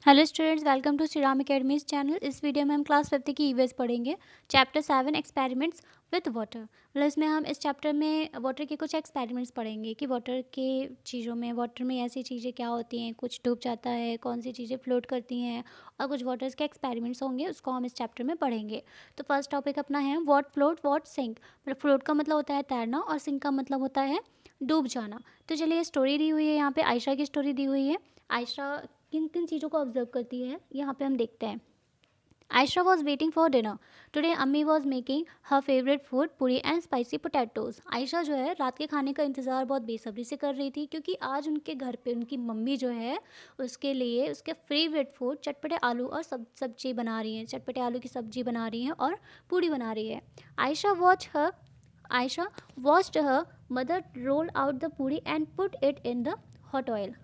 Hello students, welcome to Shriram Academy's channel. इस video में हम क्लास 5 की ईवीएस पढ़ेंगे। Chapter 7 experiments with water. मतलब इसमें हम इस चैप्टर में वाटर के कुछ एक्सपेरिमेंट्स पढ़ेंगे कि वाटर के चीज़ों में वाटर में ऐसी चीज़ें क्या होती हैं, कुछ डूब जाता है, कौन सी चीज़ें फ्लोट करती हैं और कुछ वाटर्स के एक्सपेरिमेंट्स होंगे, उसको हम इस चैप्टर में पढ़ेंगे। तो फर्स्ट टॉपिक अपना है व्हाट फ्लोट व्हाट सिंक। मतलब फ्लोट का मतलब होता है तैरना और सिंक का मतलब होता है डूब जाना। तो चलिए, स्टोरी दी हुई है यहाँ पे, आयशा की स्टोरी दी हुई है। आयशा किन किन चीज़ों को ऑब्जर्व करती है यहाँ पे हम देखते हैं। Ayesha was waiting for dinner. Today अम्मी was making her favourite food puri and spicy potatoes. Ayesha जो है रात के खाने का इंतज़ार बहुत बेसब्री से कर रही थी, क्योंकि आज उनके घर पे उनकी मम्मी जो है उसके लिए उसके फेवरेट फूड चटपटे आलू और सब्जी बना रही हैं। चटपटे आलू की सब्जी बना रही हैं और पूड़ी बना रही है। Ayesha watch her Ayesha watched her mother roll out the पूरी and put it in the hot oil।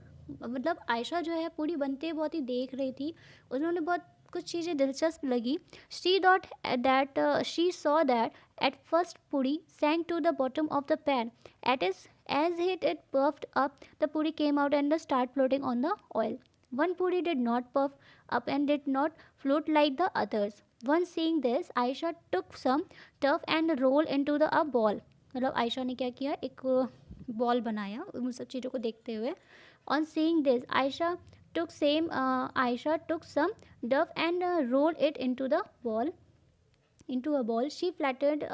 मतलब आयशा जो है पूरी बनते बहुत ही देख रही थी। उन्होंने बहुत कुछ चीज़ें दिलचस्प लगी। She saw that at first पूरी sank to the bottom of the pan। As it puffed up, the puri came out and started floating on the oil। One puri did not puff up and did not float like the others। Once seeing this, Aisha took some dough and roll into the a ball. मतलब आयशा ने क्या किया, एक ball बनाया उन सब चीज़ों को देखते हुए। On seeing this, Aisha took some dough and roll it into the ball into a ball। She flattened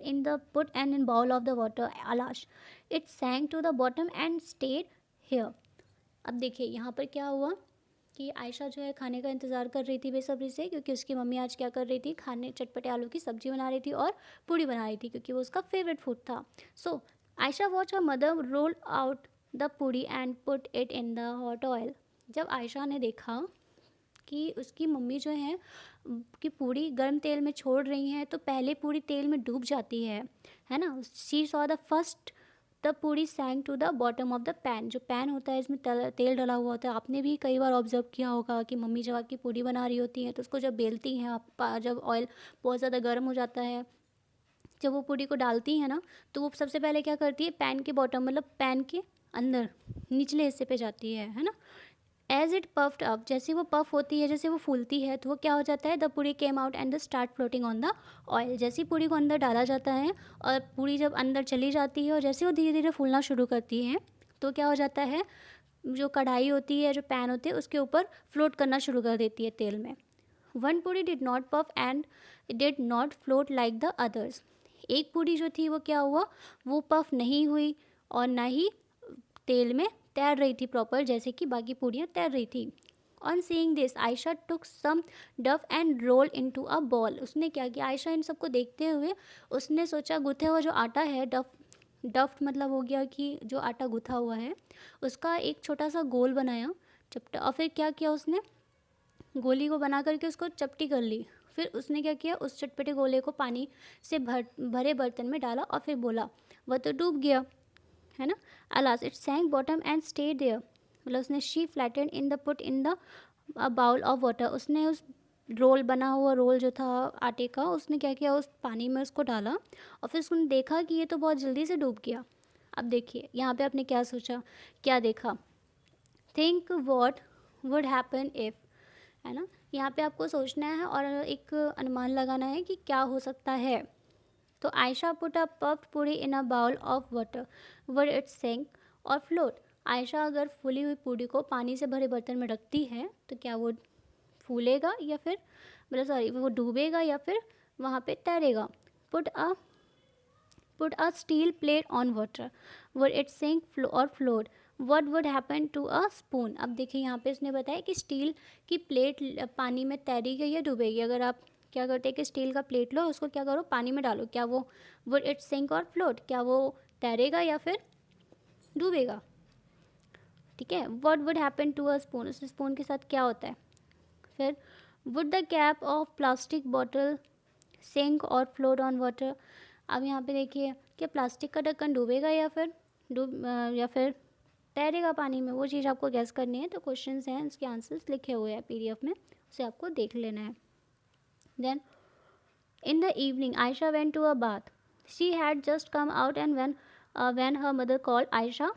in the put and in bowl of the water alash। It sank to the bottom and stayed here। अब देखिए यहाँ पर क्या हुआ कि आयशा जो है खाने का इंतज़ार कर रही थी बेसब्री से, क्योंकि उसकी मम्मी आज क्या कर रही थी, खाने चटपटे आलू की सब्जी बना रही थी और पूड़ी बना रही थी, क्योंकि वो उसका फेवरेट फूड था। So Ayesha watch her mother roll out the puri and put it in the hot oil. जब आयशा ने देखा कि उसकी मम्मी जो है कि पूड़ी गर्म तेल में छोड़ रही हैं, तो पहले पूरी तेल में डूब जाती है ना। She saw the first the puri sank to the bottom of the pan. जो पैन होता है इसमें तेल डला हुआ होता है। आपने भी कई बार ऑब्जर्व किया होगा कि मम्मी जब आपकी पूड़ी बना रही होती हैं तो उसको जब बेलती हैं आप, जब ऑयल बहुत ज़्यादा गर्म हो जाता है, जब वो पूड़ी को डालती हैं ना, तो वो सबसे पहले क्या करती है, पैन के बॉटम मतलब पैन के अंदर निचले हिस्से पे जाती है ना। एज इट पफ्ड अप, जैसे वो पफ होती है, जैसे वो फूलती है, तो वो क्या हो जाता है, द पूरी came out and the start floating on the oil. जैसे ही पूरी को अंदर डाला जाता है और पूरी जब अंदर चली जाती है और जैसे वो धीरे धीरे फूलना शुरू करती है, तो क्या हो जाता है, जो कढ़ाई होती है, जो पैन होते हैं, उसके ऊपर फ्लोट करना शुरू कर देती है तेल में। वन पूरी did not puff and did not float like the others. एक पूरी जो थी वो क्या हुआ, वो पफ नहीं हुई और ना ही तेल में तैर रही थी प्रॉपर, जैसे कि बाकी पूड़ियाँ तैर रही थी। On seeing this, Aisha took some dough and roll into a ball. उसने क्या किया, आयशा इन सबको देखते हुए उसने सोचा गूथे हुआ जो आटा है, डफ्ट मतलब हो गया कि जो आटा गूथा हुआ है, उसका एक छोटा सा गोल बनाया चपटा, और फिर क्या किया उसने, गोली को बना करके उसको चपटी कर ली। फिर उसने क्या किया, उस चटपटे गोले को पानी से भरे बर्तन में डाला और फिर बोला, वह तो डूब गया, है ना। Alas it sank bottom and stay there. मतलब उसने she flattened in the put in the bowl of water. उसने उस रोल बना हुआ रोल जो था आटे का, उसने क्या किया, उस पानी में उसको डाला और फिर उसने देखा कि ये तो बहुत जल्दी से डूब गया। अब देखिए यहाँ पे आपने क्या सोचा, क्या देखा, think what would happen if, है ना। यहाँ पे आपको सोचना है और एक अनुमान लगाना है कि क्या हो सकता है। तो Ayesha put a puffed puri in a bowl of water, would it sink और फ्लोट। आयशा अगर फूली हुई पूरी को पानी से भरे बर्तन में रखती है तो क्या वो फूलेगा या फिर, मतलब सॉरी, वो डूबेगा या फिर वहाँ पे तैरेगा। Put a put a steel plate on water, would it sink और float. What would happen to a spoon. अब देखिए यहाँ पे उसने बताया कि स्टील की प्लेट पानी में तैरेगी या डूबेगी। अगर आप क्या करते हैं कि स्टील का प्लेट लो, उसको क्या करो, पानी में डालो, क्या वो वुड इट सिंक और फ्लोट, क्या वो तैरेगा या फिर डूबेगा। ठीक है, what would happen to a spoon, उस स्पून के साथ क्या होता है। फिर would the cap of plastic bottle sink और फ्लोट ऑन वाटर। अब यहाँ पे देखिए कि प्लास्टिक का ढक्कन डूबेगा या फिर या फिर तैरेगा पानी में, वो चीज़ आपको गैस करनी है। तो क्वेश्चंस हैं, इसके आंसर्स लिखे हुए हैं पीडीएफ में, उसे आपको देख लेना है। Then in the evening Aisha went to a bath. She had just come out and when her mother called, Aisha,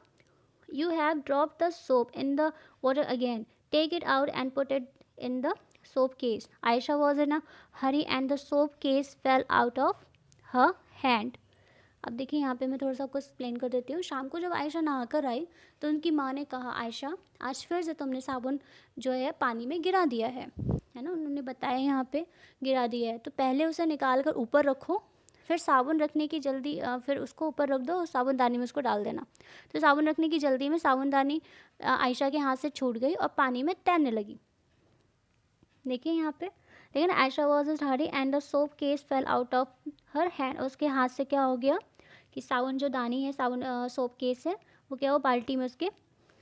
you have dropped the soap in the water again। take it out and put it in the soap case. Aisha was in a hurry and the soap case fell out of her hand. अब देखिए यहाँ पे मैं थोड़ा सा आपको explain कर देती हूँ. शाम को जब आयशा नहा कर आई तो उनकी माँ ने कहा, आयशा आज फिर से तुमने साबुन जो है पानी में गिरा दिया है ना. उन्होंने बताया यहाँ पे गिरा दिया है, तो पहले उसे निकाल कर ऊपर रखो, फिर साबुन रखने की जल्दी फिर उसको ऊपर रख दो और साबुनदानी में उसको डाल देना. तो साबुन रखने की जल्दी में साबुनदानी आयशा के हाथ से छूट गई और पानी में तैरने लगी. देखिए यहाँ पे, लेकिन Ayesha was is Hari and the soap case fail out of her hand. उसके हाथ से क्या हो गया कि साबुन जो दानी है, साबुन सोप केस है, वो क्या हुआ बाल्टी में उसके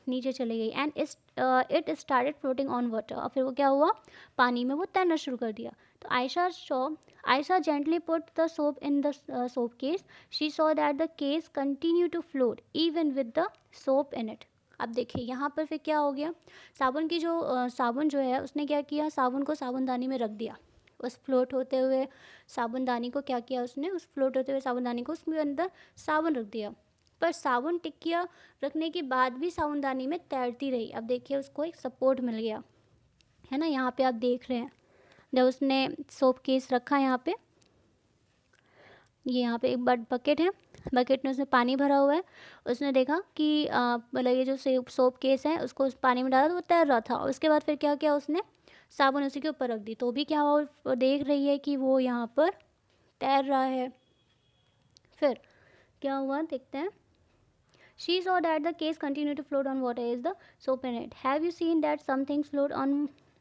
नीचे चली गई. And it started floating on water. और फिर वो क्या हुआ, पानी में वो तैरना शुरू कर दिया. तो Aisha gently put the soap in the soap case. She saw that the case continue to float even with the soap in it. अब देखिए यहाँ पर फिर क्या हो गया, साबुन जो है उसने क्या किया, साबुन को साबुनदानी में रख दिया. उस फ्लोट होते हुए साबुनदानी को क्या किया उसने, उस फ्लोट होते हुए साबुनदानी को उसमें अंदर साबुन रख दिया. पर साबुन टिक्किया रखने के बाद भी साबुनदानी में तैरती रही. अब देखिए उसको एक सपोर्ट मिल गया है ना. यहाँ पे आप देख रहे हैं जब उसने सोप केस रखा, यहाँ पे ये यहाँ पे एक बकेट है, बकेट में उसने पानी भरा हुआ है. उसने देखा कि मतलब ये जो सोप केस है उसको उस पानी में डाला तो वो तैर रहा था. और उसके बाद फिर क्या किया उसने, साबुन उसी के ऊपर रख दी. तो भी क्या हुआ, वो देख रही है कि वो यहाँ पर तैर रहा है. फिर क्या हुआ देखते हैं. She saw that the case continued to float on water as the soap in it. Have you seen that some things float on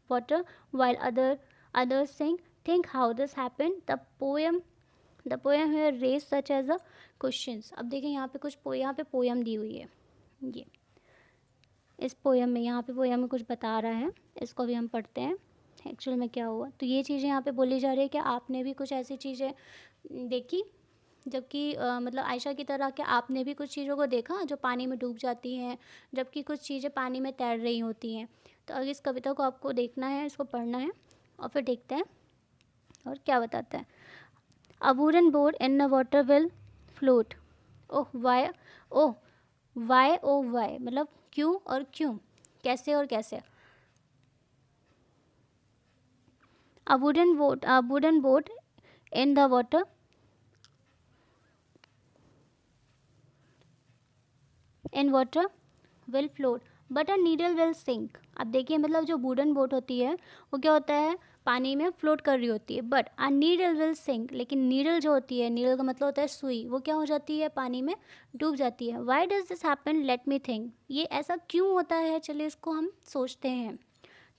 water while others sink? Think how this happened. The poem here raised such as a questions. अब देखें यहाँ पे यहाँ पे poem दी हुई है. ये इस पोयम में, यहाँ पे पोयम में कुछ बता रहा है, इसको भी हम पढ़ते हैं एक्चुअल में क्या हुआ. तो ये चीज़ें यहाँ पे बोली जा रही है कि आपने भी कुछ ऐसी चीज़ें देखी, जबकि मतलब आयशा की तरह कि आपने भी कुछ चीज़ों को देखा जो पानी में डूब जाती हैं, जबकि कुछ चीज़ें पानी में तैर रही होती हैं. तो अगर इस कविता को आपको देखना है, इसको पढ़ना है और फिर देखते हैं और क्या बताता है. A wooden boat in the water will float. Oh why, oh why मतलब क्यों और क्यों, कैसे और कैसे. A wooden boat in the water will float but a needle will sink. अब देखिए मतलब जो वुडन बोट होती है वो क्या होता है, पानी में फ्लोट कर रही होती है. But a needle will sink, लेकिन नीडल जो होती है, नीडल का मतलब होता है सुई, वो क्या हो जाती है, पानी में डूब जाती है. Why does this happen, let me think. ये ऐसा क्यों होता है, चलिए इसको हम सोचते हैं.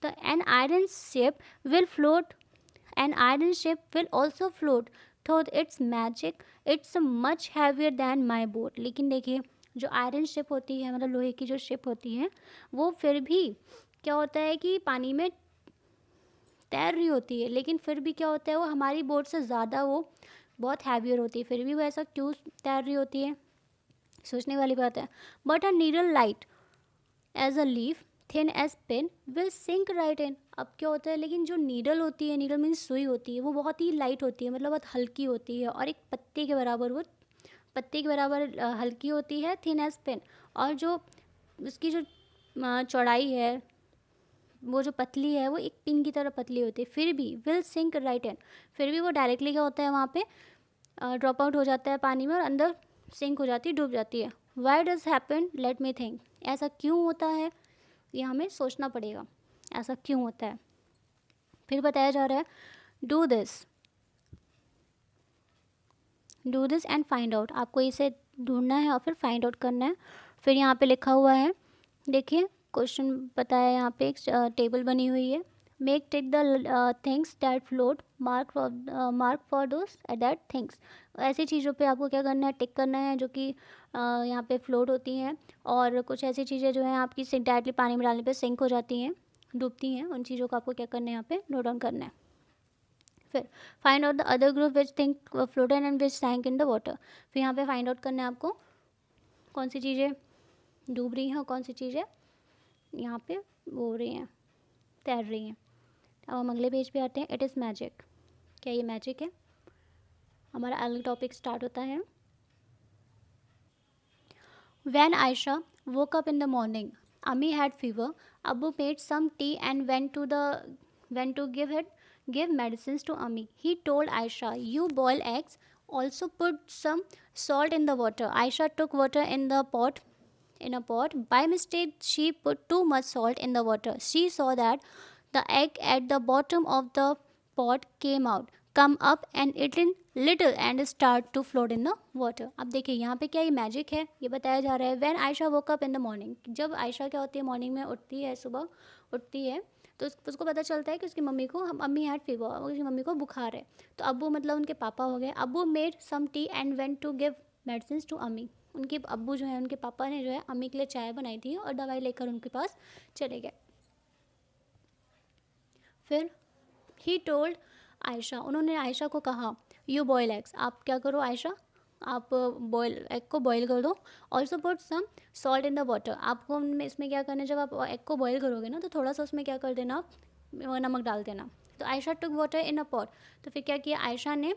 तो an iron ship will float, an iron ship will also float through its magic. It's much heavier than my boat. लेकिन देखिए जो आयरन शिप होती है, मतलब लोहे की जो शिप होती है, वो फिर भी क्या होता है कि पानी में तैर रही होती है, लेकिन फिर भी क्या होता है, वो हमारी बोट से ज़्यादा वो बहुत हैवियर होती है. फिर भी वो ऐसा क्यों तैर रही होती है, सोचने वाली बात है. But a needle light as a leaf thin as pen will sink right in. अब क्या होता है, लेकिन जो नीडल होती है, नीडल मीन्स सुई होती है, वो बहुत ही लाइट होती है, मतलब बहुत हल्की होती है और एक पत्ते के बराबर, वो पत्ते के बराबर हल्की होती है, थिन एज पेन. और जो उसकी जो चौड़ाई है, वो जो पतली है, वो एक पिन की तरह पतली होती है. फिर भी विल सिंक राइट इन, फिर भी वो डायरेक्टली क्या होता है, वहाँ पे ड्रॉप आउट हो जाता है पानी में और अंदर सिंक हो जाती है, डूब जाती है. Why does happen, let me think. ऐसा क्यों होता है, ये हमें सोचना पड़ेगा, ऐसा क्यों होता है. फिर बताया जा रहा है, do this and find out. आपको इसे ढूंढना है और फिर फाइंड आउट करना है. फिर यहाँ पे लिखा हुआ है, देखिए क्वेश्चन बताया, यहाँ पे एक टेबल बनी हुई है. Make tick the things that float, mark for those that things. ऐसी चीज़ों पे आपको क्या करना है, टिक करना है जो कि यहाँ पे फ्लोट होती हैं. और कुछ ऐसी चीज़ें जो हैं आपकी डायरेक्टली पानी में डालने पे सिंक हो जाती हैं, डूबती हैं, उन चीज़ों को आपको क्या करना है, यहाँ पे नोट डाउन करना है. फिर find out the other group which think floated and which sank in the water. फिर यहाँ पे फाइंड आउट करना है आपको कौन सी चीज़ें डूब रही हैं और कौन सी चीज़ें यहाँ पे वो हो रही हैं, तैर रही हैं. अब हम अगले पेज पे आते हैं. It is magic. क्या ये मैजिक है, हमारा अगला टॉपिक स्टार्ट होता है. When Ayesha woke up in the morning, Ami had fever. Abu made some tea and went to give medicines to Ami. He told Aisha, "You boil eggs. Also put some salt in the water." Aisha took water in a pot. By mistake, she put too much salt in the water. She saw that the egg at the bottom of the pot come up and it in little and start to float in the water. अब देखिए यहाँ पे क्या ये magic है, ये बताया जा रहा है. When Ayesha woke up in the morning, जब आयशा क्या होती है मॉर्निंग में उठती है, सुबह उठती है, तो उसको पता चलता है कि उसकी मम्मी हैड फीवर, उसकी मम्मी को बुखार है. तो अब्बू मतलब उनके पापा हो गए. अब्बू made some tea and went to give medicine to अम्मी. उनके अब्बू जो है, उनके पापा ने जो है अम्मी के लिए चाय बनाई थी और दवाई लेकर उनके पास चले गए. फिर ही टोल्ड आयशा, उन्होंने आयशा को कहा, यू बॉयल एग्स, आप क्या करो आयशा, आप बॉयल एग को बॉयल कर दो. Also put some salt in the water. आपको इसमें क्या करना है, जब आप एग को बॉयल करोगे ना, तो थोड़ा सा उसमें क्या कर देना, आप नमक डाल देना. तो आयशा टुक वाटर इन अ पॉट. तो फिर क्या किया, आयशा ने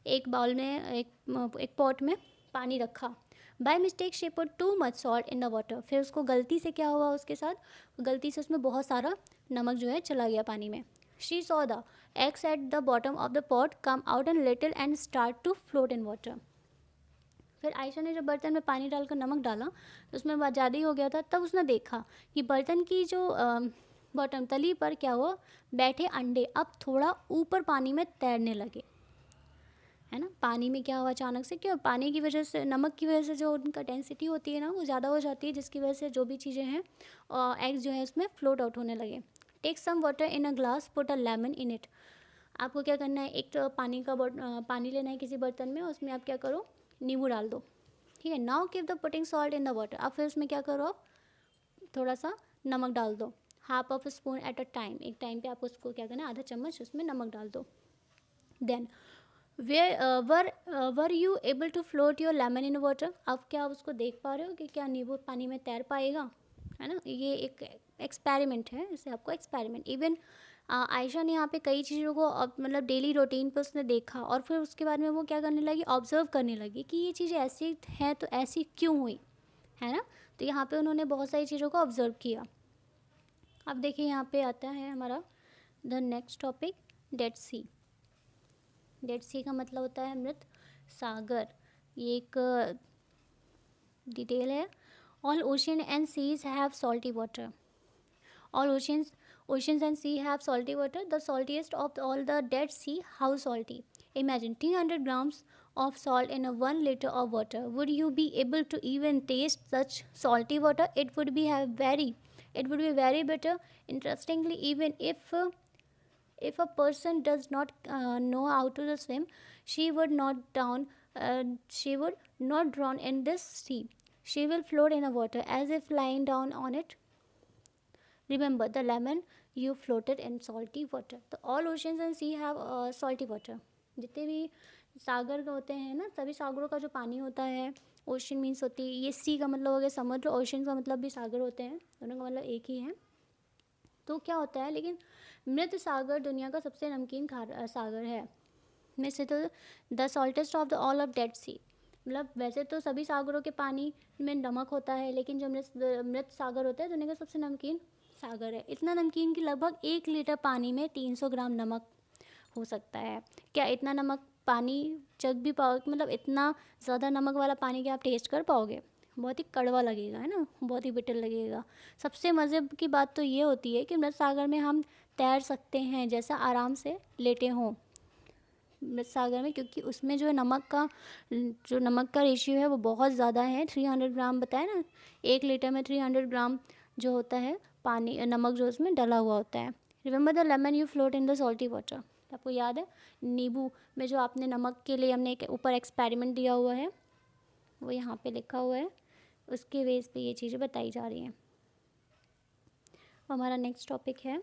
एक बाउल में एक पॉट में पानी रखा. By mistake she put too much salt in the water. फिर उसको गलती से क्या हुआ, उसके साथ गलती से उसमें बहुत सारा नमक जो है चला गया पानी में. She saw the eggs at the bottom of the pot come out a little and start to float in water. फिर आयशा ने जब बर्तन में पानी डालकर नमक डाला तो उसमें ज़्यादा ही हो गया था. तब उसने देखा कि बर्तन की जो बॉटम तली पर क्या हुआ, बैठे अंडे अब थोड़ा ऊपर पानी में तैरने लगे, है ना. पानी में क्या हुआ अचानक से, क्यों, पानी की वजह से, नमक की वजह से जो उनका डेंसिटी होती है ना, वो ज़्यादा हो जाती है, जिसकी वजह से जो भी चीज़ें हैं एग्स जो है उसमें फ्लोट आउट होने लगे. Take some water in a glass, put a lemon in it. आपको क्या करना है, एक तो पानी लेना है किसी बर्तन में, उसमें आप क्या करो, नींबू डाल दो, ठीक है. Now keep the putting salt in the water. अब फिर उसमें क्या करो, आप थोड़ा सा नमक डाल दो. Half of spoon at a time, एक टाइम पे आपको उसको क्या करना है, आधा चम्मच उसमें नमक डाल दो. Then were you able to float your lemon in water. अब क्या आप उसको देख पा रहे हो कि क्या नींबू पानी में तैर पाएगा, है ना. ये एक एक्सपेरिमेंट है, इसे आपको एक्सपेरिमेंट. इवन आयशा ने यहाँ पे कई चीज़ों को मतलब डेली रूटीन पे उसने देखा और फिर उसके बाद में वो क्या करने लगी, ऑब्जर्व करने लगी कि ये चीज़ें ऐसी हैं तो ऐसी क्यों हुई, है ना. तो यहाँ पे उन्होंने बहुत सारी चीज़ों को ऑब्जर्व किया. अब देखिए यहाँ पे आता है हमारा the next topic, Dead Sea. Dead Sea का मतलब होता है मृत सागर. ये एक डिटेल है. All ocean and seas have salty water. All oceans and sea have salty water. The saltiest of all, the Dead Sea. How salty? Imagine 300 grams of salt in a 1 liter of water. Would you be able to even taste such salty water? It would be very bitter. Interestingly, even if a person does not know how to swim, she would not drown. She would not drown in this sea. She will float in the water as if lying down on it. Remember the lemon you floated in salty water. तो all oceans and sea have salty water. जितने भी सागर होते हैं ना, सभी सागरों का जो पानी होता है, ओशन मीन्स होती है, ये सी का मतलब हो गया समुद्र, ओशन का मतलब भी सागर होते हैं, दोनों का मतलब एक ही है. तो क्या होता है, लेकिन मृत सागर दुनिया का सबसे नमकीन सागर है. में से तो the saltest of the all of Dead Sea. मतलब वैसे तो सभी सागरों के पानी में नमक होता है, लेकिन जो मृत सागर होता है दुनिया का सबसे नमकीन सागर है. इतना नमकीन कि लगभग 1 लीटर पानी में 300 ग्राम नमक हो सकता है. क्या इतना नमक पानी चख भी पाओगे, मतलब इतना ज़्यादा नमक वाला पानी क्या आप टेस्ट कर पाओगे, बहुत ही कड़वा लगेगा, है ना, बहुत ही बिटर लगेगा. सबसे मज़े की बात तो ये होती है कि मृत सागर में हम तैर सकते हैं जैसा आराम से लेटे हों मृत सागर में, क्योंकि उसमें जो नमक का रेशियो है वो बहुत ज़्यादा है. 300 ग्राम बताया ना, 1 लीटर में 300 ग्राम जो होता है पानी, नमक जो उसमें डला हुआ होता है. Remember the lemon you float in the salty water. आपको याद है नींबू में जो आपने नमक के लिए हमने एक ऊपर एक्सपेरिमेंट दिया हुआ है, वो यहाँ पे लिखा हुआ है, उसके बेस पे ये चीज़ें बताई जा रही हैं. हमारा नेक्स्ट टॉपिक है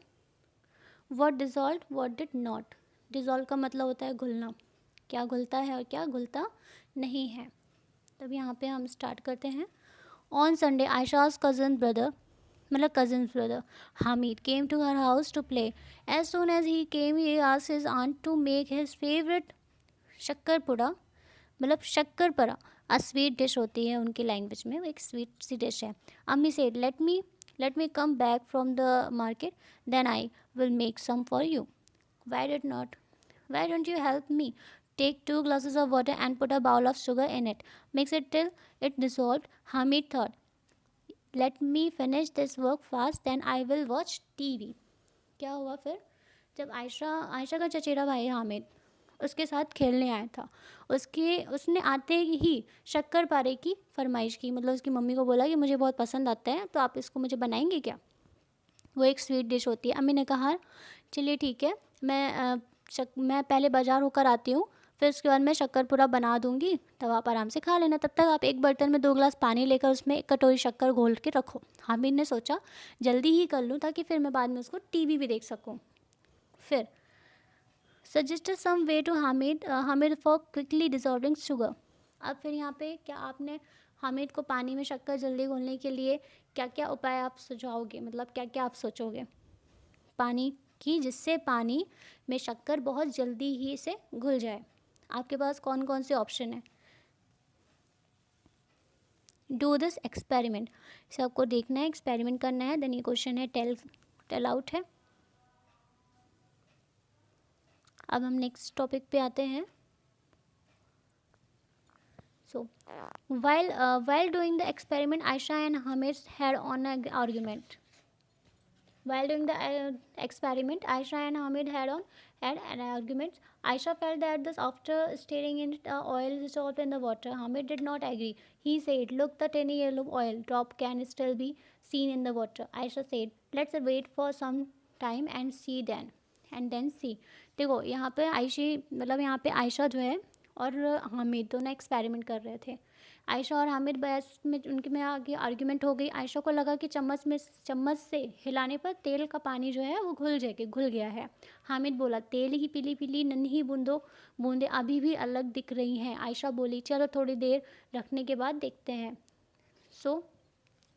what dissolve what did not. Dissolve का मतलब होता है घुलना, क्या घुलता है और क्या घुलता नहीं है. तब यहाँ पे हम स्टार्ट करते हैं. ऑन संडे आयशा's cousin brother, मतलब cousin's brother Hamid came to her house to play. As soon as he came, he asked his aunt to make his favorite शक्करपुड़ा, मतलब शक्करपरा, अ स्वीट डिश होती है उनकी लैंग्वेज में, वो एक स्वीट सी dish है. अम्मी said let me Let me come back from the market, then I will make some for you. Why did not? Why don't you help me? Take 2 glasses of water and put a bowl of sugar in it. Mix it till it dissolved. Hamid thought, let me finish this work fast, then I will watch TV. क्या हुआ फिर? जब आयशा आयशा का चचेरा भाई हामिद उसके साथ खेलने आया था, उसने आते ही शक्कर पारे की फरमाइश की, मतलब उसकी मम्मी को बोला कि मुझे बहुत पसंद आता है, तो आप इसको मुझे बनाएंगे क्या? वो एक स्वीट डिश होती है। अम्मी ने कहा चलिए ठीक है, मैं पहले बाज़ार होकर आती हूँ, फिर उसके बाद मैं शक्करपुरा बना दूँगी, तब आप आराम से खा लेना। तब तक आप एक बर्तन में 2 गिलास पानी लेकर उसमें 1 कटोरी शक्कर घोल के रखो। हामिद ने सोचा जल्दी ही कर लूँ ताकि फिर मैं बाद में उसको टीवी भी देख सकूँ। फिर suggested some way to Hamid for quickly dissolving sugar. अब फिर यहाँ पे क्या आपने हामिद को पानी में शक्कर जल्दी घोलने के लिए क्या क्या उपाय आप सुझाओगे, मतलब क्या क्या आप सोचोगे पानी की, जिससे पानी में शक्कर बहुत जल्दी ही से घुल जाए? आपके पास कौन कौन से ऑप्शन है? डू दिस एक्सपेरिमेंट, इसे आपको देखना है, एक्सपेरिमेंट करना है। देन ये क्वेश्चन है, टेल आउट है। अब हम नेक्स्ट टॉपिक पे आते हैं। So, while doing the experiment, Aisha and Hamid had on an argument. While doing the experiment, Aisha and Hamid had an argument. Aisha felt that this after stirring in the oil dissolved in the water. Hamid did not agree. He said, "Look, the tiny yellow oil drop can still be seen in the water." Aisha said, "Let's wait for some time and see then." And then see. देखो यहाँ पे यहाँ पे आयशा जो है और हामिद दोनों experiment कर रहे थे। आयशा और हामिद बहस में उनके में आगे आर्ग्यूमेंट हो गई। आयशा को लगा कि चम्मच से हिलाने पर तेल का पानी जो है वो घुल गया है। हामिद बोला, तेल की पीली पीली नन्ही बूंदें अभी भी अलग दिख रही हैं। आयशा बोली, चलो थोड़ी देर रखने के बाद देखते हैं। So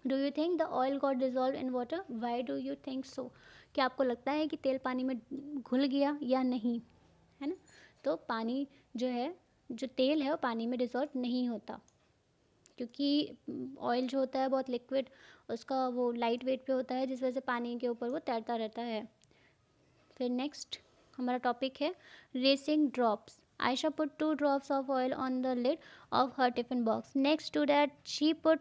do you think the oil got dissolve in water? Why do you think so? क्या आपको लगता है कि तेल पानी में घुल गया या नहीं, है ना? तो पानी जो तेल है वो पानी में डिजॉल्व नहीं होता, क्योंकि ऑयल जो होता है बहुत लिक्विड, उसका वो लाइट वेट पे होता है, जिस वजह से पानी के ऊपर वो तैरता रहता है। फिर नेक्स्ट हमारा टॉपिक है racing drops. Aisha put 2 drops of oil on the lid of her tiffin box. Next to that she put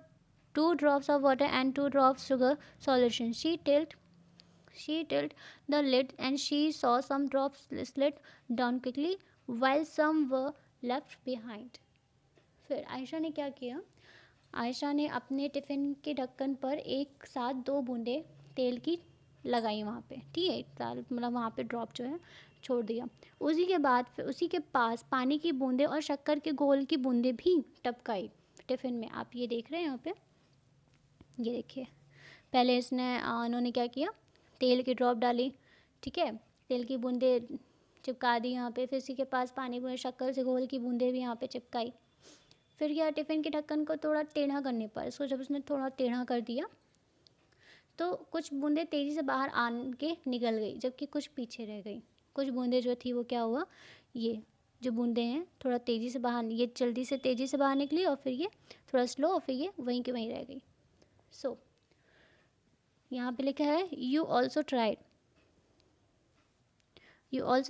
2 drops of water and 2 drops sugar solution. She tilted the lid and she saw some drops slid down quickly while some were left behind. फिर आयशा ने क्या किया? आयशा ने अपने tiffin के ढक्कन पर एक साथ 2 बूंदें तेल की लगाई वहाँ पे, ठीक है, मतलब वहाँ पे ड्रॉप जो है छोड़ दिया। उसी के बाद फिर उसी के पास पानी की बूंदें और शक्कर के घोल की बूंदें भी टपकाई टिफ़िन में। आप ये देख रहे हैं यहाँ पे, ये देखिए, पहले इन्होंने क्या किया, तेल की ड्रॉप डाली, ठीक है, तेल की बूंदें चिपका दी यहाँ पे, फिर उसी के पास पानी शक्कर से घोल की बूंदें भी यहाँ पे चिपकाई। फिर क्या, टिफ़िन के ढक्कन को थोड़ा टेढ़ा करने पर, इसको जब उसने थोड़ा टेढ़ा कर दिया तो कुछ बूंदें तेज़ी से बाहर आन के निकल गई, जबकि कुछ पीछे रह गई। कुछ बूंदें जो थी वो क्या हुआ, ये जो बूंदें हैं थोड़ा तेज़ी से बाहर, ये जल्दी से तेज़ी से बाहर निकली और फिर ये थोड़ा स्लो और फिर ये वहीं के वहीं रह गई। सो यहाँ पे लिखा है you also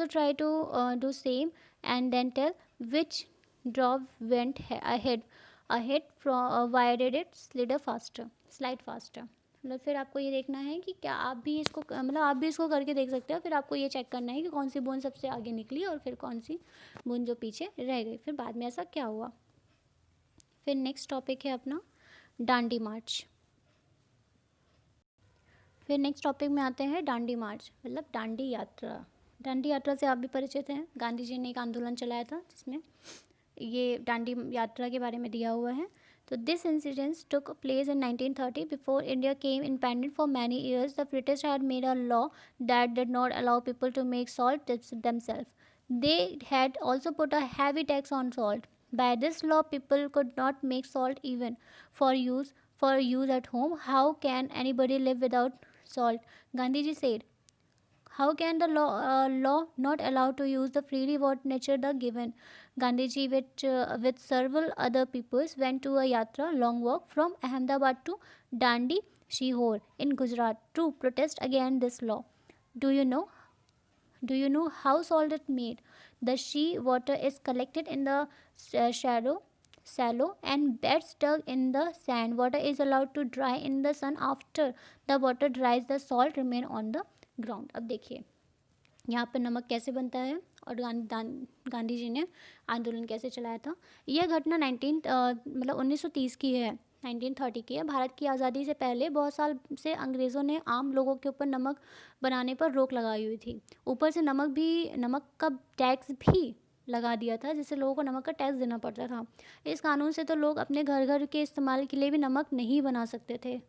try to do same and then tell which drop went ahead from why did it slide faster. मतलब फिर आपको ये देखना है कि क्या आप भी इसको करके देख सकते हो। फिर आपको ये चेक करना है कि कौन सी बूंद सबसे आगे निकली और फिर कौन सी बूंद जो पीछे रह गई, फिर बाद में ऐसा क्या हुआ। फिर नेक्स्ट टॉपिक है अपना डांडी मार्च। फिर नेक्स्ट टॉपिक में आते हैं डांडी मार्च, मतलब डांडी यात्रा। डांडी यात्रा से आप भी परिचित हैं। गांधी जी ने एक आंदोलन चलाया था जिसमें ये डांडी यात्रा के बारे में दिया हुआ है। तो this incidence took place in 1930 before India came independent for many years the British had made a law that did not allow people to make salt themselves. They had also put a heavy tax on salt. By this law, people could not make salt even for use at home. How can anybody live without salt? Gandhiji said, how can the law not allow to use the freely what nature the given? Gandhiji with several other peoples went to a yatra long walk from Ahmedabad to Dandi Shihor in Gujarat to protest against this law. Do you know? Do you know how salt is made? The sea water is collected in the shallow and beds dug in the sand. Water is allowed to dry in the sun. After the water dries, the salt remain on the ground. अब देखिए यहाँ पर नमक कैसे बनता है और गांधी जी ने आंदोलन कैसे चलाया था। यह घटना 1930 की है, 1930 की है। भारत की आज़ादी से पहले बहुत साल से अंग्रेज़ों ने आम लोगों के ऊपर नमक बनाने पर रोक लगाई हुई थी। ऊपर से नमक का टैक्स भी लगा दिया था, जिससे लोगों को नमक का टैक्स देना पड़ता था। इस कानून से तो लोग अपने घर घर के इस्तेमाल के लिए भी नमक नहीं बना सकते थे।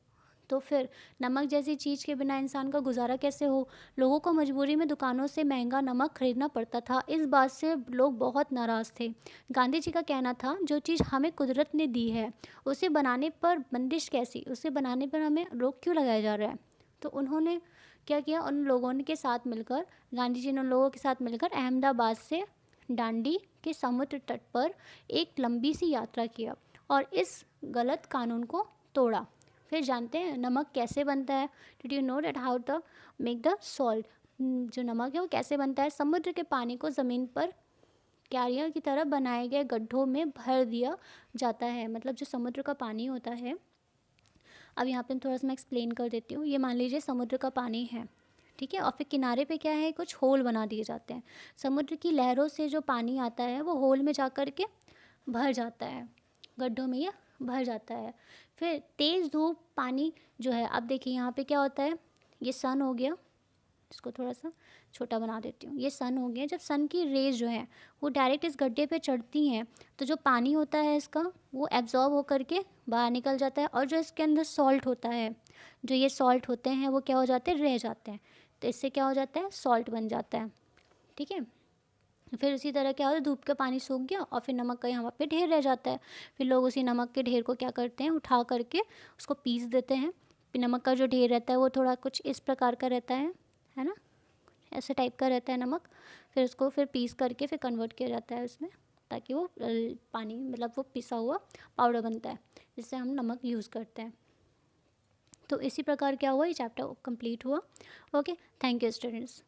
तो फिर नमक जैसी चीज़ के बिना इंसान का गुजारा कैसे हो। लोगों को मजबूरी में दुकानों से महंगा नमक खरीदना पड़ता था। इस बात से लोग बहुत नाराज़ थे। गांधी जी का कहना था, जो चीज़ हमें कुदरत ने दी है उसे बनाने पर बंदिश कैसी, उसे बनाने पर हमें रोक क्यों लगाया जा रहा है। तो उन्होंने क्या किया, उन लोगों के साथ मिलकर, गांधी जी ने उन लोगों के साथ मिलकर अहमदाबाद से दांडी के समुद्र तट पर एक लंबी सी यात्रा किया और इस गलत कानून को तोड़ा। फिर जानते हैं नमक कैसे बनता है। Did you know that how the make the salt. जो नमक है वो कैसे बनता है। समुद्र के पानी को ज़मीन पर क्यारियों की तरह बनाए गए गड्ढों में भर दिया जाता है। मतलब जो समुद्र का पानी होता है, अब यहाँ पे थोड़ा सा मैं एक्सप्लेन कर देती हूँ। ये मान लीजिए समुद्र का पानी है, ठीक है, और फिर किनारे पे क्या है, कुछ होल बना दिए जाते हैं। समुद्र की लहरों से जो पानी आता है वो होल में जा कर के भर जाता है, गड्ढों में ये भर जाता है। फिर तेज़ धूप पानी जो है, अब देखिए यहाँ पे क्या होता है, ये सन हो गया, इसको थोड़ा सा छोटा बना देती हूँ। ये सन हो गया। जब सन की रेज जो है वो डायरेक्ट इस गड्ढे पे चढ़ती हैं तो जो पानी होता है इसका वो एब्जॉर्ब होकर के बाहर निकल जाता है, और जो इसके अंदर सॉल्ट होता है, जो ये सॉल्ट होते हैं वो क्या हो जाते हैं, रह जाते हैं। तो इससे क्या हो जाता है, सॉल्ट बन जाता है, ठीक है। फिर उसी तरह क्या होता है, धूप का पानी सूख गया और फिर नमक का यहाँ पे ढेर रह जाता है। फिर लोग उसी नमक के ढेर को क्या करते हैं, उठा करके उसको पीस देते हैं। फिर नमक का जो ढेर रहता है वो थोड़ा कुछ इस प्रकार का रहता है ना, ऐसे टाइप का रहता है नमक। फिर उसको फिर पीस करके फिर कन्वर्ट किया जाता है उसमें, ताकि वो पानी मतलब वो पिसा हुआ पाउडर बनता है, जिससे हम नमक यूज़ करते हैं। तो इसी प्रकार क्या हुआ, ये चैप्टर कंप्लीट हुआ। Okay, thank you students.